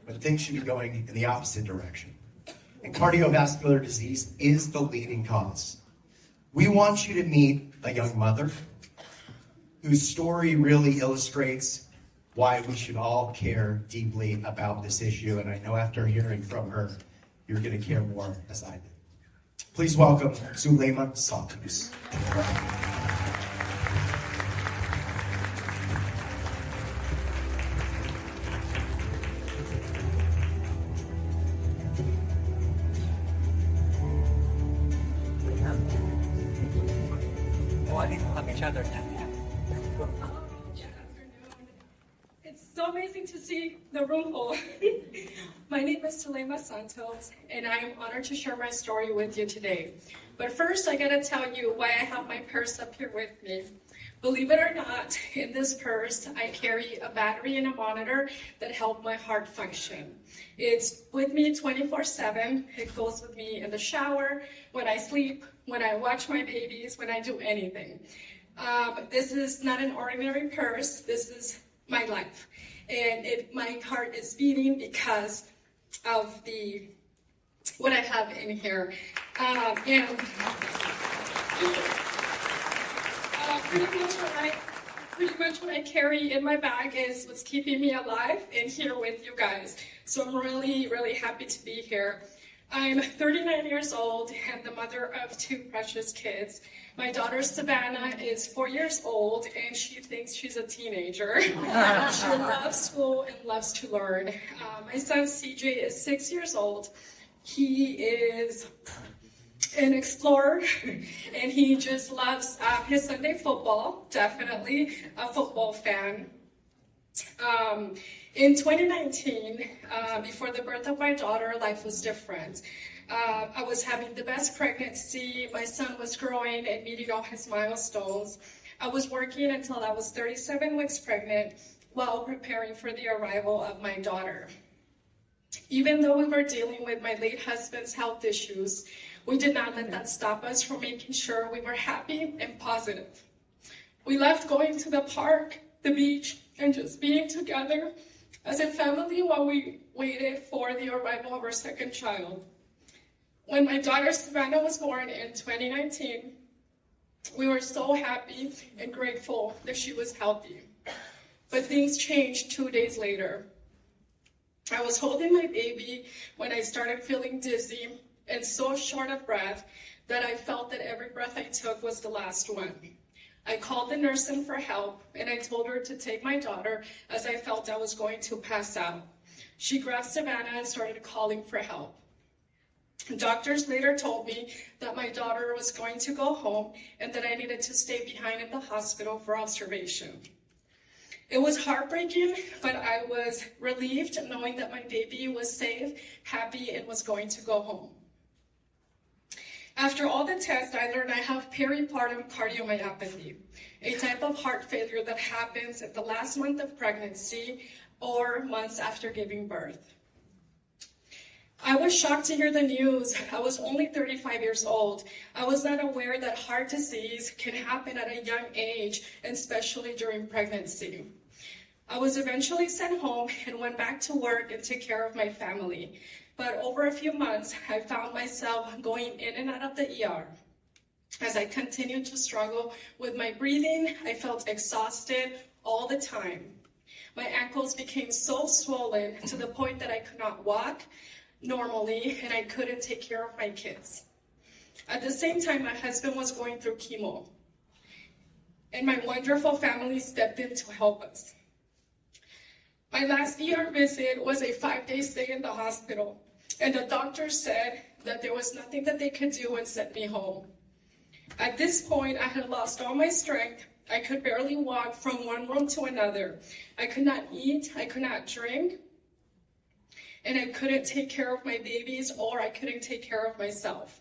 but things should be going in the opposite direction. And cardiovascular disease is the leading cause. We want you to meet a young mother whose story really illustrates why we should all care deeply about this issue. And I know after hearing from her, you're going to care more as I did. Please welcome Zuleyma Santos. It's so amazing to see the room full. My name is Zuleyma Santos, and I am honored to share my story with you today. But first, I gotta tell you why I have my purse up here with me. Believe it or not, in this purse, I carry a battery and a monitor that help my heart function. It's with me 24/7. It goes with me in the shower, when I sleep, when I watch my babies, when I do anything. This is not an ordinary purse. This is my life. And my heart is beating because of what I have in here. Pretty much what I carry in my bag is what's keeping me alive and here with you guys. So I'm really, really happy to be here. I'm 39 years old and the mother of two precious kids. My daughter Savannah is 4 years old and she thinks she's a teenager. She loves school and loves to learn. My son CJ is 6 years old. He is an explorer and he just loves his Sunday football, definitely a football fan. In 2019, before the birth of my daughter, life was different. I was having the best pregnancy. My son was growing and meeting all his milestones. I was working until I was 37 weeks pregnant while preparing for the arrival of my daughter. Even though we were dealing with my late husband's health issues, we did not let that stop us from making sure we were happy and positive. We left going to the park, the beach, and just being together as a family while we waited for the arrival of our second child. When my daughter Savannah was born in 2019, we were so happy and grateful that she was healthy. But things changed 2 days later. I was holding my baby when I started feeling dizzy and so short of breath that I felt that every breath I took was the last one. I called the nurse in for help and I told her to take my daughter as I felt I was going to pass out. She grabbed Savannah and started calling for help. Doctors later told me that my daughter was going to go home and that I needed to stay behind in the hospital for observation. It was heartbreaking, but I was relieved knowing that my baby was safe, happy, and was going to go home. After all the tests, I learned I have peripartum cardiomyopathy, a type of heart failure that happens at the last month of pregnancy or months after giving birth. I was shocked to hear the news. I was only 35 years old. I was not aware that heart disease can happen at a young age, and especially during pregnancy. I was eventually sent home and went back to work and took care of my family. But over a few months, I found myself going in and out of the ER. As I continued to struggle with my breathing, I felt exhausted all the time. My ankles became so swollen to the point that I could not walk normally, and I couldn't take care of my kids. At the same time, my husband was going through chemo, and my wonderful family stepped in to help us. My last ER visit was a 5-day stay in the hospital, and the doctor said that there was nothing that they could do and sent me home. At this point, I had lost all my strength. I could barely walk from one room to another. I could not eat, I could not drink, and I couldn't take care of my babies or I couldn't take care of myself.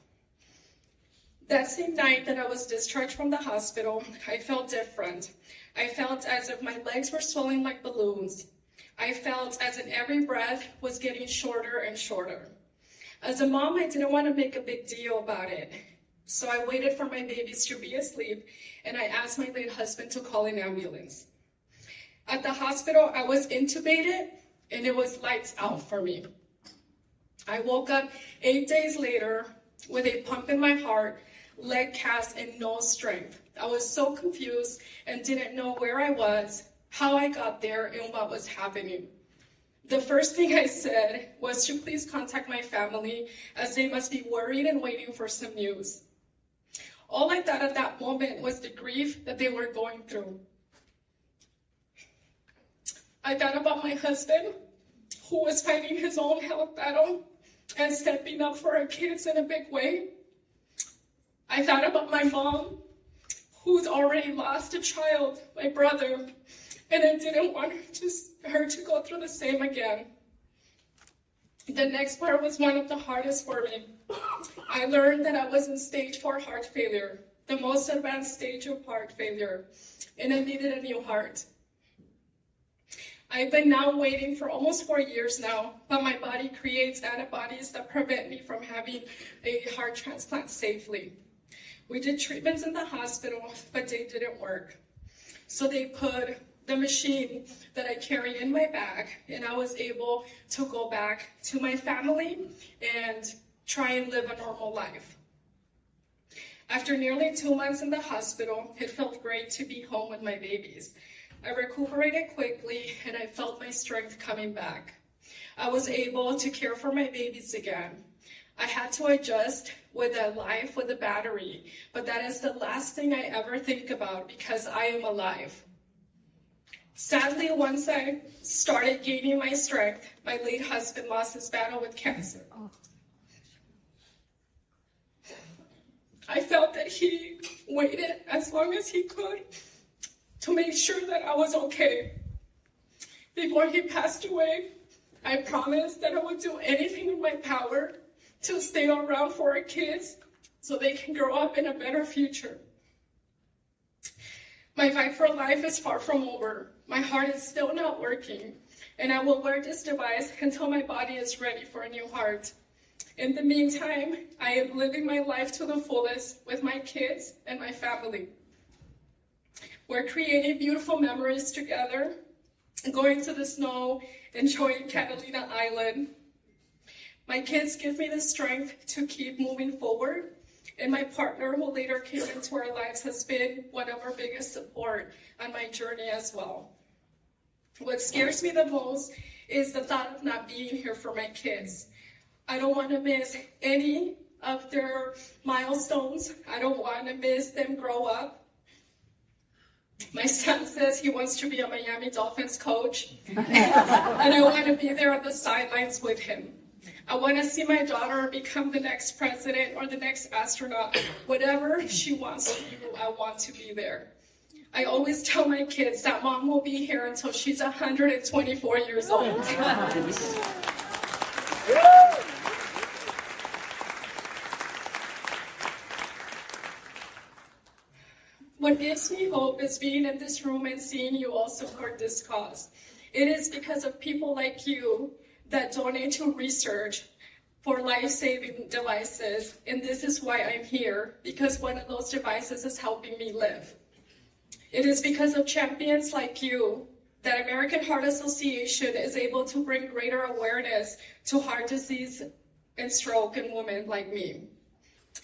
That same night that I was discharged from the hospital, I felt different. I felt as if my legs were swelling like balloons. I felt as if every breath was getting shorter and shorter. As a mom, I didn't want to make a big deal about it. So I waited for my babies to be asleep, and I asked my late husband to call an ambulance. At the hospital, I was intubated, and it was lights out for me. I woke up 8 days later with a pump in my heart, leg cast, and no strength. I was so confused and didn't know where I was, how I got there, and what was happening. The first thing I said was to please contact my family, as they must be worried and waiting for some news. All I thought at that moment was the grief that they were going through. I thought about my husband, who was fighting his own health battle and stepping up for our kids in a big way. I thought about my mom, who's already lost a child, my brother, and I didn't want her to go through the same again. The next part was one of the hardest for me. I learned that I was in stage 4 heart failure, the most advanced stage of heart failure, and I needed a new heart. I've been now waiting for almost 4 years now, but my body creates antibodies that prevent me from having a heart transplant safely. We did treatments in the hospital, but they didn't work. So they put the machine that I carry in my bag, and I was able to go back to my family and try and live a normal life. After nearly 2 months in the hospital, it felt great to be home with my babies. I recuperated quickly, and I felt my strength coming back. I was able to care for my babies again. I had to adjust with a life with a battery, but that is the last thing I ever think about because I am alive. Sadly, once I started gaining my strength, my late husband lost his battle with cancer. I felt that he waited as long as he could to make sure that I was okay. Before he passed away, I promised that I would do anything in my power to stay around for our kids so they can grow up in a better future. My fight for life is far from over. My heart is still not working, and I will wear this device until my body is ready for a new heart. In the meantime, I am living my life to the fullest with my kids and my family. We're creating beautiful memories together, going to the snow, enjoying Catalina Island. My kids give me the strength to keep moving forward, and my partner, who later came into our lives, has been one of our biggest support on my journey as well. What scares me the most is the thought of not being here for my kids. I don't want to miss any of their milestones. I don't want to miss them grow up. My son says he wants to be a Miami Dolphins coach, and I want to be there on the sidelines with him. I want to see my daughter become the next president or the next astronaut. Whatever she wants to do, I want to be there. I always tell my kids that mom will be here until she's 124 years old. What gives me hope is being in this room and seeing you all support this cause. It is because of people like you that donate to research for life-saving devices, and this is why I'm here, because one of those devices is helping me live. It is because of champions like you that American Heart Association is able to bring greater awareness to heart disease and stroke in women like me.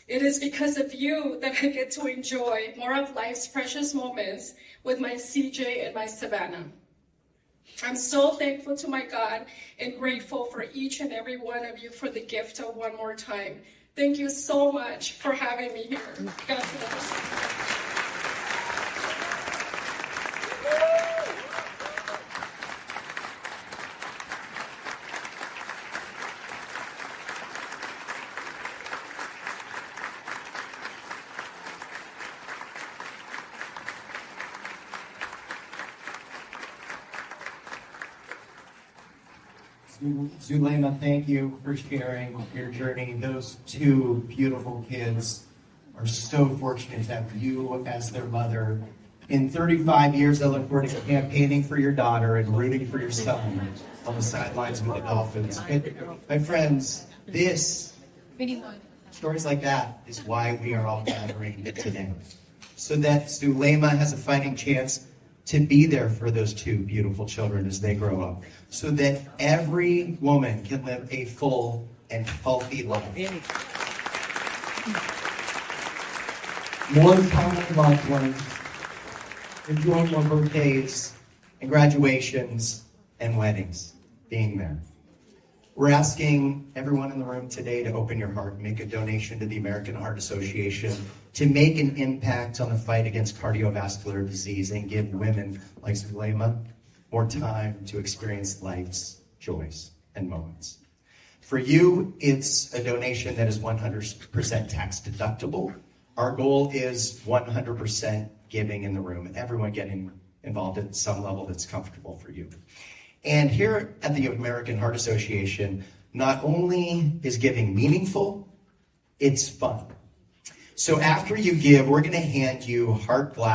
It is because of you that I get to enjoy more of life's precious moments with my CJ and my Savannah. I'm so thankful to my God and grateful for each and every one of you for the gift of one more time. Thank you so much for having me here. God bless. Zuleyma, thank you for sharing your journey. Those two beautiful kids are so fortunate to have you as their mother. In 35 years, I look forward to campaigning for your daughter and rooting for your son on the sidelines with the Dolphins. And my friends, stories like that is why we are all gathering today. So that Zuleyma has a fighting chance to be there for those two beautiful children as they grow up, so that every woman can live a full and healthy life. More time with loved ones, enjoying more birthdays and graduations and weddings, being there. We're asking everyone in the room today to open your heart and make a donation to the American Heart Association to make an impact on the fight against cardiovascular disease and give women like Zuleyma more time to experience life's joys and moments. For you, it's a donation that is 100% tax deductible. Our goal is 100% giving in the room, and everyone getting involved at some level that's comfortable for you. And here at the American Heart Association, not only is giving meaningful, it's fun. So after you give, we're going to hand you heart glass